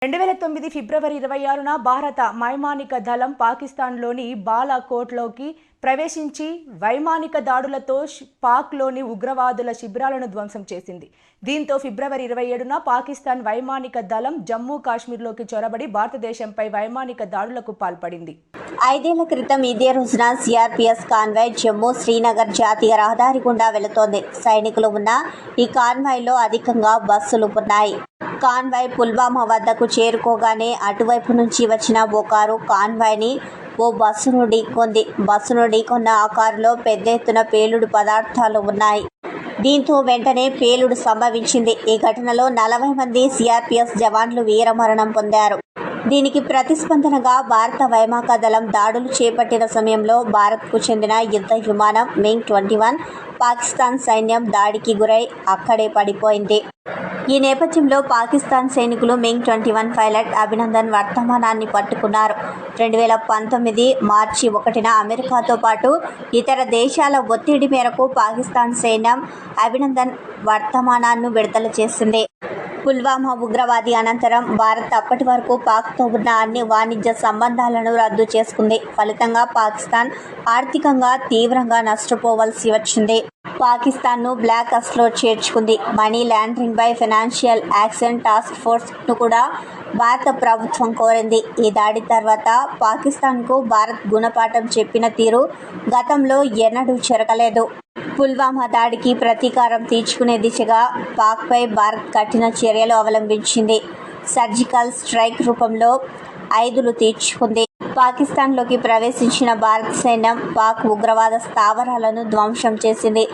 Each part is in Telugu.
2009 ఫిబ్రవరి 26న భారత వైమానిక దళం పాకిస్తాన్లోని బాలాకోట్లోకి ప్రవేశించి వైమానిక దాడులతో పాక్లోని ఉగ్రవాదుల శిబిరాలను ధ్వంసం చేసింది. దీంతో ఫిబ్రవరి 27న పాకిస్తాన్ వైమానిక దళం జమ్మూ కాశ్మీర్లోకి చొరబడి భారతదేశంపై వైమానిక దాడులకు పాల్పడింది. 5 ఏళ్ల క్రితం ఇదే రోజున సిఆర్పీఎఫ్ కాన్వాయ్ జమ్మూ శ్రీనగర్ జాతీయ రహదారి గుండా వెళుతోంది. సైనికులు ఉన్న ఈ కాన్వాయ్లో అధికంగా బస్సులు ఉన్నాయి. కాన్వాయ్ పుల్వామా వద్దకు చేరుకోగానే అటువైపు నుంచి వచ్చిన ఓ కారు కాన్వాయ్ని ఓ బస్సును ఢీకొంది. బస్సును ఢీకొన్న ఆ కారులో పెద్ద ఎత్తున పేలుడు పదార్థాలు ఉన్నాయి. దీంతో వెంటనే పేలుడు సంభవించింది. ఈ ఘటనలో 40 మంది సిఆర్పీఎఫ్ జవాన్లు వీరమరణం పొందారు. దీనికి ప్రతిస్పందనగా భారత వైమానిక దళం దాడులు చేపట్టిన సమయంలో భారత్కు చెందిన యుద్ధ విమానం MiG-21 పాకిస్తాన్ సైన్యం దాడికి గురై అక్కడే పడిపోయింది. ఈ నేపథ్యంలో పాకిస్తాన్ సైనికులు MiG-21 పైలట్ అభినందన్ వర్తమానాన్ని పట్టుకున్నారు. 2019 మార్చి 1న అమెరికాతో పాటు ఇతర దేశాల ఒత్తిడి మేరకు పాకిస్తాన్ సైన్యం అభినందన్ వర్తమానాన్ని విడుదల చేసింది. పుల్వామా ఉగ్రవాది అనంతరం భారత్ అప్పటి వరకు పాక్తో ఉన్న అన్ని వాణిజ్య సంబంధాలను రద్దు చేసుకుంది. ఫలితంగా పాకిస్తాన్ ఆర్థికంగా తీవ్రంగా నష్టపోవలసి వచ్చింది. పాకిస్తాన్ను బ్లాక్ లిస్ట్లో చేర్చుకుంది. మనీ లాండరింగ్ పై ఫైనాన్షియల్ యాక్షన్ టాస్క్ ఫోర్స్ను కూడా భారత ప్రభుత్వం కోరింది. ఈ దాడి తర్వాత పాకిస్తాన్కు భారత్ గుణపాఠం చెప్పిన తీరు గతంలో ఎన్నడూ జరగలేదు. పుల్వామా దాడికి ప్రతీకారం తీర్చుకునే దిశగా పాక్పై భారత్ కఠిన చర్యలు అవలంబించింది. సర్జికల్ స్ట్రైక్ రూపంలో 5లు తీర్చుకుంది. పాకిస్తాన్లోకి ప్రవేశించిన భారత సైన్యం పాక్ ఉగ్రవాద స్థావరాలను ధ్వంసం చేసింది.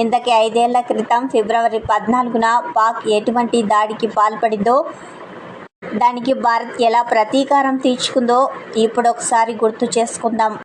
ఇంతకీ 5 ఏళ్ల క్రితం ఫిబ్రవరి 14న పాక్ ఎటువంటి దాడికి పాల్పడిందో, దానికి భారత్ ఎలా ప్రతీకారం తీర్చుకుందో ఇప్పుడు ఒకసారి గుర్తు చేసుకుందాం.